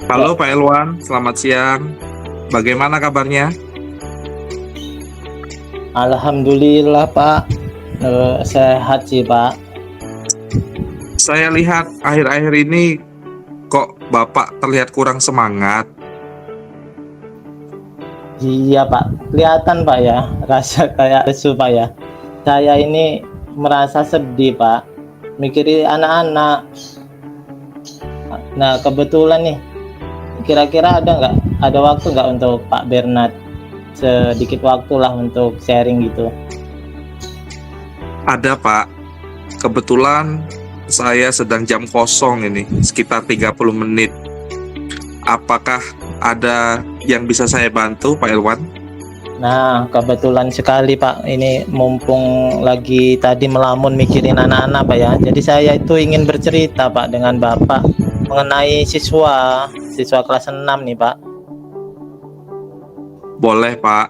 Halo Pak Elwan, selamat siang. Bagaimana kabarnya? Alhamdulillah Pak. Sehat sih Pak. Saya lihat akhir-akhir ini kok Bapak terlihat kurang semangat. Iya Pak, kelihatan Pak ya, rasa kayak lesu Pak ya. Saya ini merasa sedih Pak, mikirin anak-anak. Nah kebetulan nih, kira-kira ada waktu nggak untuk Pak Bernard? Sedikit waktu lah untuk sharing gitu. Ada Pak, kebetulan saya sedang jam kosong ini, sekitar 30 menit. Apakah ada yang bisa saya bantu Pak Elwan? Nah, kebetulan sekali Pak, ini mumpung lagi tadi melamun mikirin anak-anak Pak ya. Jadi saya itu ingin bercerita Pak dengan Bapak mengenai siswa kelas 6 nih Pak. Boleh Pak.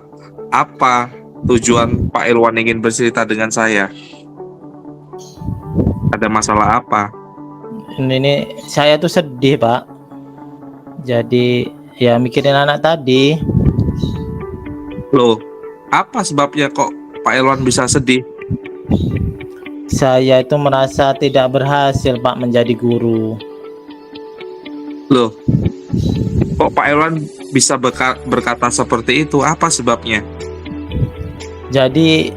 Apa tujuan Pak Elwan ingin bercerita dengan saya? Ada masalah apa? Ini saya tuh sedih Pak. Jadi ya mikirin anak tadi. Loh, apa sebabnya kok Pak Elwan bisa sedih? Saya itu merasa tidak berhasil Pak menjadi guru. Loh, kok Pak Elwan bisa berkata seperti itu? Apa sebabnya? Jadi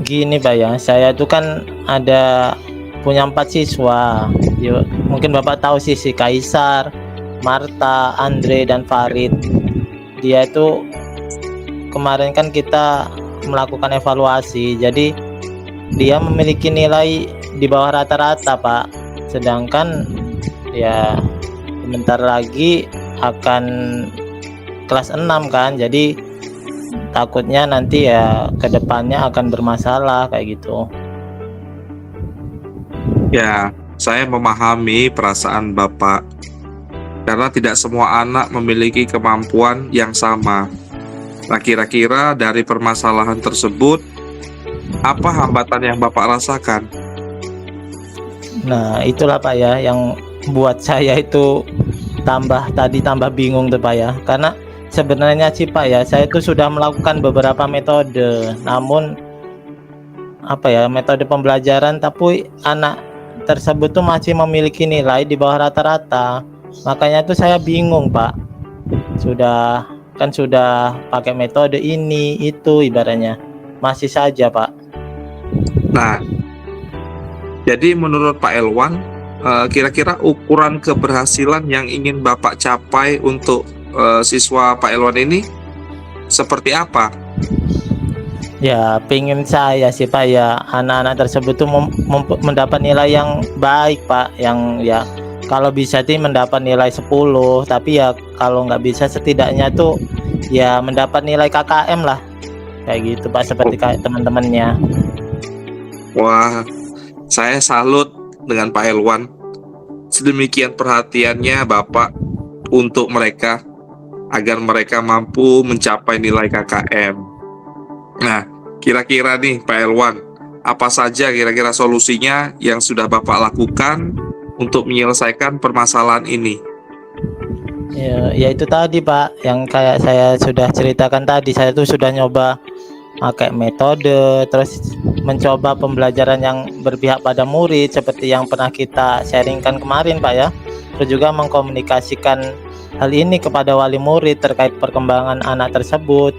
gini Pak ya, saya tuh kan punya 4 siswa. Mungkin Bapak tahu sih, si Kaisar, Marta, Andre, dan Farid. Dia itu kemarin kan kita melakukan evaluasi, jadi dia memiliki nilai di bawah rata-rata Pak. Sedangkan ya sebentar lagi akan kelas 6 kan, jadi takutnya nanti ya kedepannya akan bermasalah kayak gitu. Ya, saya memahami perasaan Bapak. Karena tidak semua anak memiliki kemampuan yang sama. Nah, kira-kira dari permasalahan tersebut, apa hambatan yang Bapak rasakan? Nah, itulah Pak ya yang buat saya itu tambah bingung tuh Pak ya. Karena sebenarnya sih Pak ya, saya itu sudah melakukan beberapa metode. Namun metode pembelajaran, tapi anak tersebut tuh masih memiliki nilai di bawah rata-rata. Makanya tuh saya bingung Pak. Sudah pakai metode ini itu, ibaratnya masih saja Pak. Nah, jadi menurut Pak Elwan, kira-kira ukuran keberhasilan yang ingin Bapak capai untuk siswa Pak Elwan ini seperti apa? Ya, pengen saya sih Pak ya, anak-anak tersebut tuh mendapat nilai yang baik Pak, yang ya kalau bisa sih mendapat nilai 10, tapi ya kalau nggak bisa setidaknya tuh ya mendapat nilai KKM lah, kayak gitu Pak, seperti kayak teman-temannya. Wah, saya salut dengan Pak Elwan. Sedemikian perhatiannya Bapak untuk mereka agar mereka mampu mencapai nilai KKM. Nah, kira-kira nih Pak Elwan, apa saja kira-kira solusinya yang sudah Bapak lakukan untuk menyelesaikan permasalahan ini? Ya itu tadi Pak, yang kayak saya sudah ceritakan tadi, saya tuh sudah nyoba pakai metode, terus mencoba pembelajaran yang berpihak pada murid seperti yang pernah kita sharingkan kemarin Pak ya. Terus juga mengkomunikasikan hal ini kepada wali murid terkait perkembangan anak tersebut.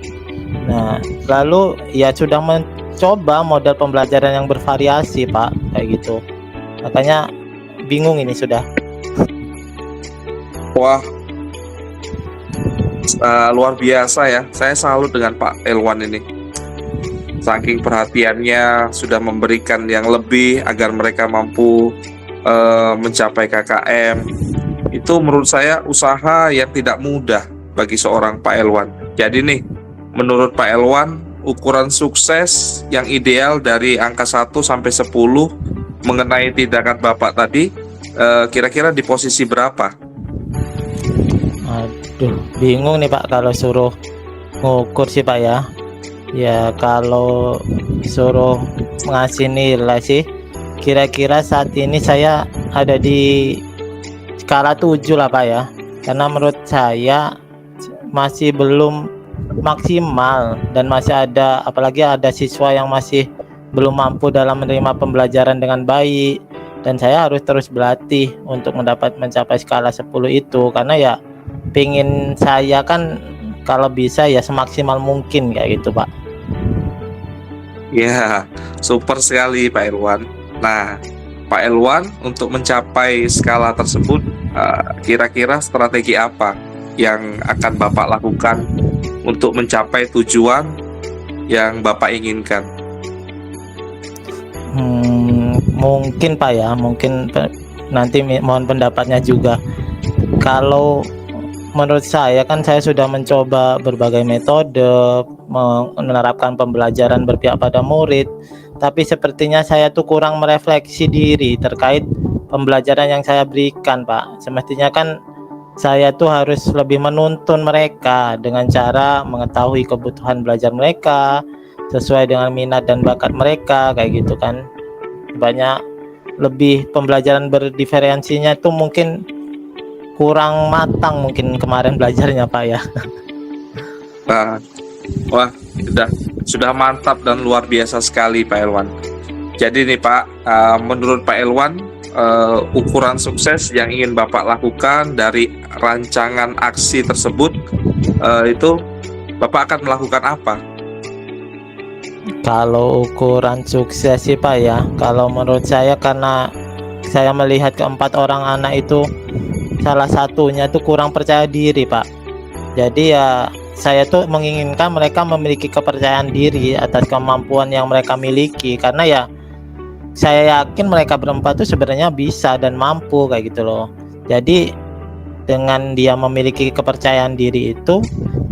Nah, lalu ya sudah mencoba model pembelajaran yang bervariasi Pak, kayak gitu. Makanya bingung ini sudah. Wah, luar biasa ya. Saya salut dengan Pak Elwan ini. Saking perhatiannya sudah memberikan yang lebih agar mereka mampu mencapai KKM. Itu menurut saya usaha yang tidak mudah bagi seorang Pak Elwan. Jadi nih, menurut Pak Elwan, ukuran sukses yang ideal dari angka 1 sampai 10 mengenai tindakan Bapak tadi, kira-kira di posisi berapa? Aduh, bingung nih Pak kalau suruh ngukur sih Pak ya. Ya kalau suruh ngasih nilai sih, kira-kira saat ini saya ada di skala 7 lah Pak ya. karena menurut saya masih belum maksimal dan masih ada, apalagi ada siswa yang masih belum mampu dalam menerima pembelajaran dengan baik, dan saya harus terus berlatih untuk mencapai skala 10 itu, karena ya pingin saya kan kalau bisa ya semaksimal mungkin kayak gitu Pak. Ya, super sekali Pak Elwan. Nah, Pak Elwan untuk mencapai skala tersebut, kira-kira strategi apa yang akan Bapak lakukan untuk mencapai tujuan yang Bapak inginkan? Mungkin Pak ya, nanti mohon pendapatnya juga. Kalau menurut saya kan saya sudah mencoba berbagai metode menerapkan pembelajaran berpihak pada murid, tapi sepertinya saya tuh kurang merefleksi diri terkait pembelajaran yang saya berikan Pak. Semestinya kan saya tuh harus lebih menuntun mereka dengan cara mengetahui kebutuhan belajar mereka sesuai dengan minat dan bakat mereka kayak gitu kan. Banyak lebih pembelajaran berdiferensinya tuh mungkin kurang matang mungkin kemarin belajarnya Pak ya. Nah, wah, sudah mantap dan luar biasa sekali Pak Elwan. Jadi nih Pak, menurut Pak Elwan, ukuran sukses yang ingin Bapak lakukan dari rancangan aksi tersebut, itu Bapak akan melakukan apa? Kalau ukuran sukses sih Pak ya, kalau menurut saya karena saya melihat keempat orang anak itu salah satunya tuh kurang percaya diri Pak. Jadi ya saya tuh menginginkan mereka memiliki kepercayaan diri atas kemampuan yang mereka miliki, karena ya saya yakin mereka berempat tuh sebenarnya bisa dan mampu kayak gitu loh. Jadi dengan dia memiliki kepercayaan diri itu,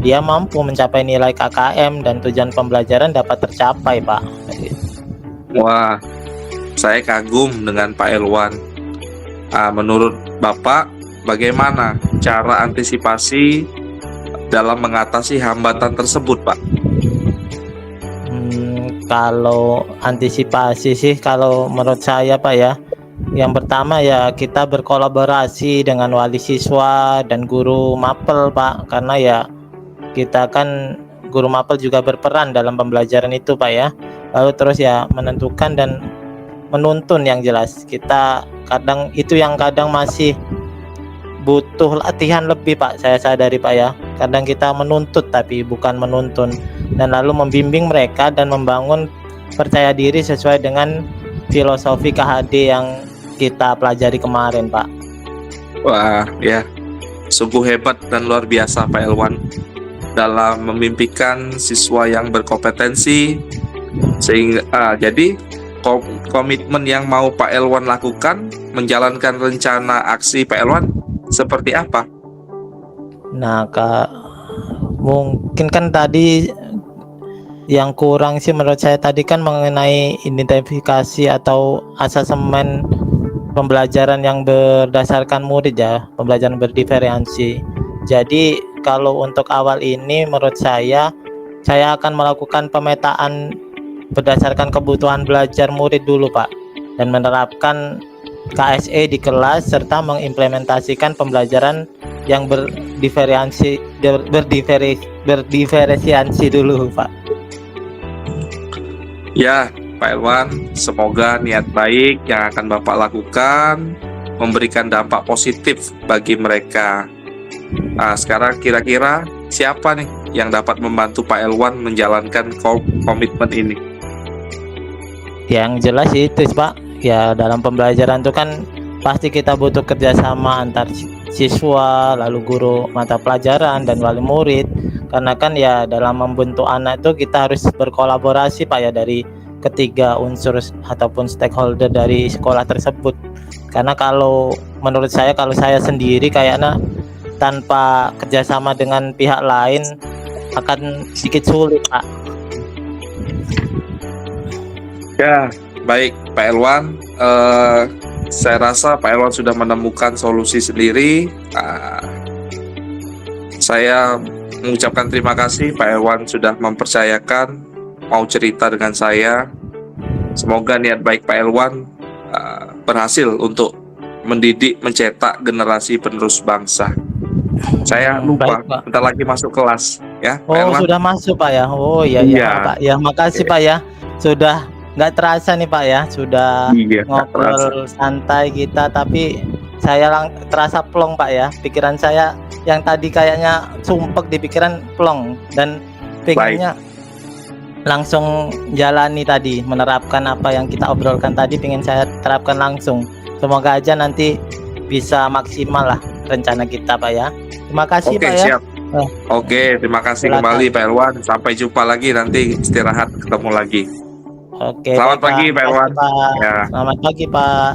dia mampu mencapai nilai KKM dan tujuan pembelajaran dapat tercapai Pak. Wah, saya kagum dengan Pak Elwan. Menurut Bapak, bagaimana cara antisipasi dalam mengatasi hambatan tersebut, Pak? Kalau antisipasi sih, kalau menurut saya Pak ya, yang pertama ya kita berkolaborasi dengan wali siswa dan guru mapel Pak, karena ya kita kan guru mapel juga berperan dalam pembelajaran itu Pak ya. Lalu terus ya menentukan dan menuntun yang jelas. Kita kadang masih butuh latihan lebih Pak, saya sadari Pak ya. Kadang kita menuntut tapi bukan menuntun, dan lalu membimbing mereka dan membangun percaya diri sesuai dengan filosofi KHD yang kita pelajari kemarin Pak. Wah, ya, sungguh hebat dan luar biasa Pak Elwan dalam memimpikan siswa yang berkompetensi, sehingga jadi komitmen yang mau Pak Elwan lakukan menjalankan rencana aksi Pak Elwan seperti apa? Nah Kak, mungkin kan tadi yang kurang sih menurut saya tadi kan mengenai identifikasi atau asesmen pembelajaran yang berdasarkan murid ya, pembelajaran berdiferensi. Jadi kalau untuk awal ini menurut saya akan melakukan pemetaan berdasarkan kebutuhan belajar murid dulu Pak, dan menerapkan KSE di kelas serta mengimplementasikan pembelajaran yang berdiferensiasi dulu Pak. Ya, Pak Elwan, semoga niat baik yang akan Bapak lakukan memberikan dampak positif bagi mereka. Nah, sekarang kira-kira siapa nih yang dapat membantu Pak Elwan menjalankan komitmen ini? Yang jelas itu Pak, ya dalam pembelajaran itu kan pasti kita butuh kerjasama antar siswa, lalu guru mata pelajaran dan wali murid. Karena kan ya dalam membentuk anak itu kita harus berkolaborasi Pak ya, dari ketiga unsur ataupun stakeholder dari sekolah tersebut. Karena kalau menurut saya, kalau saya sendiri kayaknya tanpa kerjasama dengan pihak lain akan sedikit sulit Pak. Ya, baik Pak Elwan, saya rasa Pak Elwan sudah menemukan solusi sendiri. Saya mengucapkan terima kasih Pak Elwan sudah mempercayakan mau cerita dengan saya. Semoga niat baik Pak Elwan berhasil untuk mendidik, mencetak generasi penerus bangsa. Saya lupa, Baik, Pak. bentar lagi masuk kelas ya, Pak Oh, Elwan. sudah masuk, Pak, ya? Oh, iya iya, Iya. Pak, ya. Makasih, Pak, ya. Sudah nggak terasa nih, Pak, ya. Sudah Iya, nggak terasa. ngobrol santai kita, tapi saya terasa plong, Pak, ya. Pikiran saya yang tadi kayaknya sumpek di pikiran plong dan pengennya langsung jalani tadi, menerapkan apa yang kita obrolkan tadi, pengen saya terapkan langsung. Semoga aja nanti bisa maksimal lah rencana kita, Pak, ya. Terima kasih, Oke, Pak, ya. siap. Oke, terima kasih Silakan. kembali Pak Elwan. Sampai jumpa lagi nanti istirahat ketemu lagi. Oke, Selamat baik, pagi, Pak Terima Elwan. kasih, Pak. Ya. Selamat pagi, Pak.